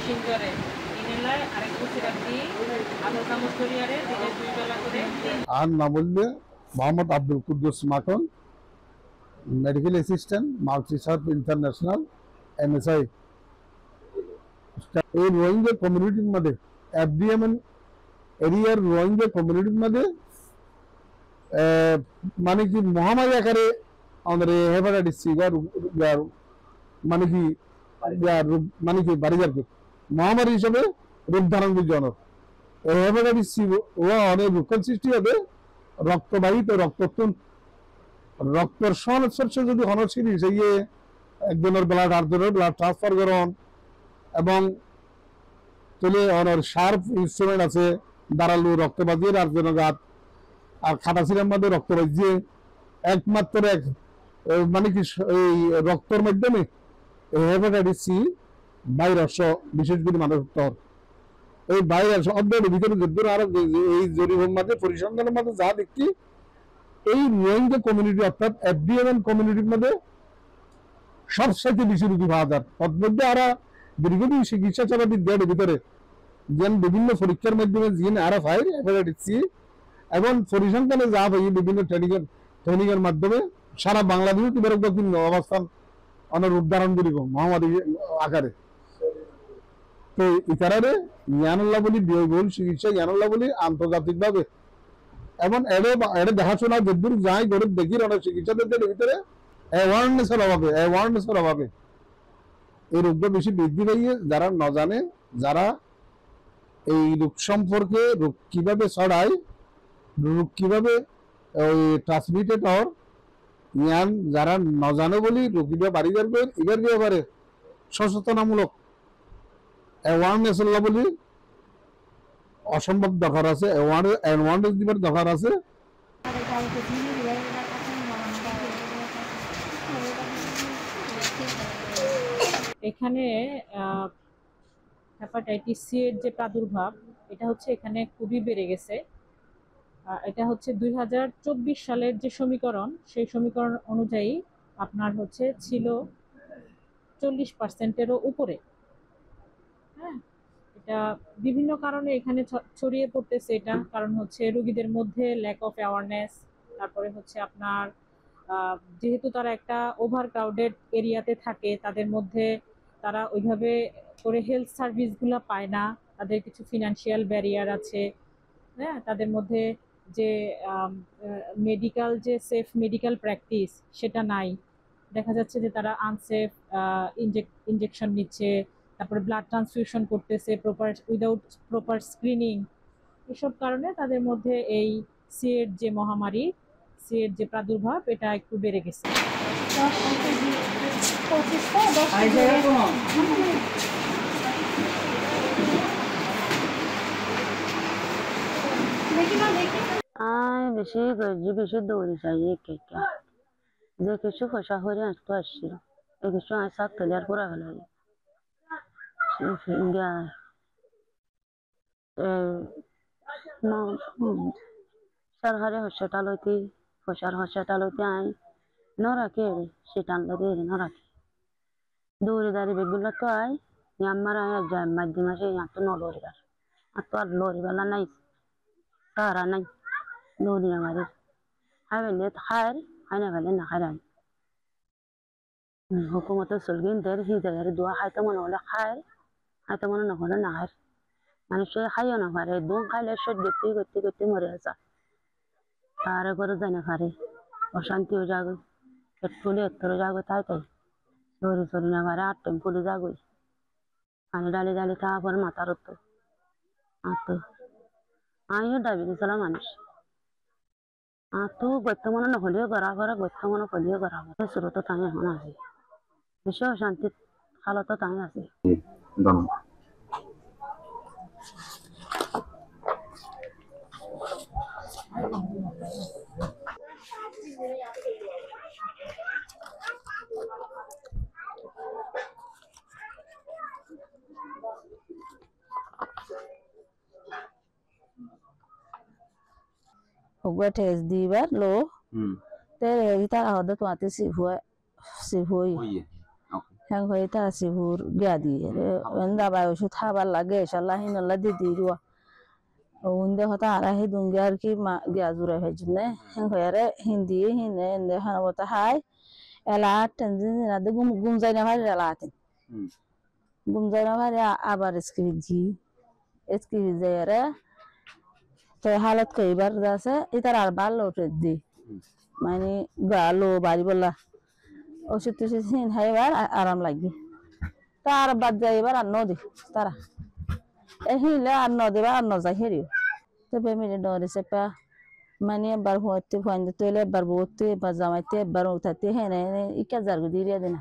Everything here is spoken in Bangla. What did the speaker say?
সিঙ্গরে ইনেলায় আরেক কুচিরাতি আদর কামড় করিয়ারে দিনে 2 বেলা করে আর নাম বললে মোহাম্মদ আব্দুল কুদ্দুস মাখন, medical assistant, multi serve international, MSI। এই রোহিঙ্গা কমিউনিটির মধ্যে FDMN এরিয়ার রোহিঙ্গা কমিউনিটির মধ্যে মানে কি মহামারী আকারে আমাদের হেপাটাইটিস সি মানে কি মানে কি বাড়ি যাবে মহামারী হিসেবে রূপ ধারণ করছে। হেপাটাইটিস সি অনেক রোগের সৃষ্টি হবে রক্তবাহিত রক্ততুন রক্তর সংস্পর্শে যদি হনসিরি সেই একজনের ব্লাড আরেকজনের ব্লাড ট্রান্সফার করন এবং চলে অনেক শার্প ইনস্ট্রুমেন্ট আছে দাঁড়ালু রক্ত বাজিয়ে আরেকজনের গাত আর খাটাছিলার মধ্যে রক্ত বাজিয়ে একমাত্র এক মানে কি এই রক্তর মাধ্যমে হেপাটাইটিস সি ভাইরাস বিশেষ করে মানুষ এই ভাইরাস অধ্যয়নের ভিতরে যদ্দূর আরো এই জরিপের মধ্যে পরিসংখ্যানের মধ্যে যা দেখছি এই রোহিঙ্গা কমিউনিটি অর্থাৎ FDMN কমিউনিটির মধ্যে সবসাইতে বেশি রোগী পাওয়া যায়। তন্মধ্যে আরা দীর্ঘদিন চিকিৎসা চালাতে দেওয়ার ভিতরে যেন বিভিন্ন পরীক্ষার মাধ্যমে জিন আরা পাই হেপাটাইটিস সি এবং পরিসংখ্যানে যা পাই বিভিন্ন ট্রেনিংয়ের মাধ্যমে সারা বাংলাদেশে তিন অবস্থান রূপ ধারণ করিব মহামারী আকারে। তো এই কারণে জ্ঞানুল্লাহ বলি ব্যয়বহুল চিকিৎসা জ্ঞানুল্লাহ বলি আন্তর্জাতিকভাবে এবং এটা দেখাশোনা যদ্দূর যাই গরিব দেখি অনেক চিকিৎসাদের ভিতরে অ্যাওয়ারনেসের অভাবে এই রোগটা বেশি বৃদ্ধি পাইয়ে যারা না জানে, যারা এই রোগ সম্পর্কে রোগ কিভাবে ছড়ায়, রোগ কিভাবে ওই ট্রান্সমিটেড হওয়ার জ্ঞান যারা না জানে বলি রোগীটা বাড়ি যাবে এবার ব্যাপারে সচেতনামূলক অ্যাওয়ারনেস বলি অসম্ভব দরকার আছে, অ্যাওয়ারনেস দিবার দরকার আছে। এখানে হেপাটাইটিস সি এর যে প্রাদুর্ভাব এটা হচ্ছে এখানে খুবই বেড়ে গেছে। এটা হচ্ছে 2024 সালের যে সমীকরণ সেই সমীকরণ অনুযায়ী আপনার হচ্ছে ছিল 40%-এরও উপরে। হ্যাঁ, এটা বিভিন্ন কারণে এখানে ছড়িয়ে পড়তেছে। এটা কারণ হচ্ছে রোগীদের মধ্যে ল্যাক অফ অ্যাওয়ারনেস, তারপরে হচ্ছে আপনার যেহেতু তারা একটা ওভার ক্রাউডেড এরিয়াতে থাকে তাদের মধ্যে তারা ওইভাবে করে হেলথ সার্ভিসগুলো পায় না, তাদের কিছু ফিনান্সিয়াল ব্যারিয়ার আছে। হ্যাঁ, তাদের মধ্যে যে মেডিকেল যে সেফ মেডিকেল প্র্যাকটিস সেটা নাই। দেখা যাচ্ছে যে তারা আনসেফ ইনজেকশন নিচ্ছে, তারপরে ব্লাড ট্রান্সফিউশন করতেছে উইদাউট প্রপার স্ক্রিনিং। এসব কারণে তাদের মধ্যে এই সি এর যে মহামারী, সি এর যে প্রাদুর্ভাব এটা একটু বেড়ে গেছে। বেশি দৌড়ি যাই যে কিছু পয়সা হয়ে আসতে আসছিল এই কিছু সাত তলিয়ার পুরা গেল সরকারি হসপিটাল হইতে পয়সার হসপিটাল হইতে আই নরাখে সেটা আনলে নরাখে দৌড়ে দাঁড়িয়ে বেগুলো তো আই আমার যায় মাধ্যমে মাসে তো নলরিবার আর তো আর লরিবেলা নাই তারা নাই লরি আমাদের হাইলে খায় হয় না গেলে না খায় হুকুমতের চলগিন দের হিজার দোয়া খাইতে মনে হলে খায় খাইতে মনে না হলে না খায় মানুষের খাইও না পারে দু খাইলে সব দেখতে করতে করতে মরে আসা আর করে যায় না পারে অশান্তি হয়ে যাবে পেট্রোলে এত্তরে যাবে তাই তাই লরি চরি না পারে আর টেম্পুলে যাবে পানি ডালি ডালি তারপরে মাথার তো আর তো আমিও ডায়াবেটিস হলাম মানুষ আর তো গত্য মনে না হলেও করা করে গত্য মনে হলেও করা করে শুরু তো তাই এখন আছে বেশি অশান্তি খালো তো তাই আছে। टेस्ट दी बार लो तेरे इता आदत आते सिर्फ हुआ hang hoi ta si hur gadi enda ba oshud habar লাগে inshallah hinalla didi ruwa unde hota ara he dunge ar ki ma gyazura hejne hang hoyare hindi hine ende hanabota hai ela tanzin na de gum zaina bhari elatin gum zaina bhari abar skriji zayare তো হালত কইবার আছে এটার আর ভালো উঠে মানে গালো বাড়ি বলা ওষুধ টুষুধ হিন খাইবার আরাম লাগবে তার বাদ যাইবার আর নদী তারা হিলে আর নদীবার আর নজাই হেরিও তবে মিলে ডরে চেপা মানে একবার হতে ফাইন তৈলে একবার বলতে একবার জামাইতে একবার উঠাতে হ্যাঁ ইকা জারগু দিয়ে দেনা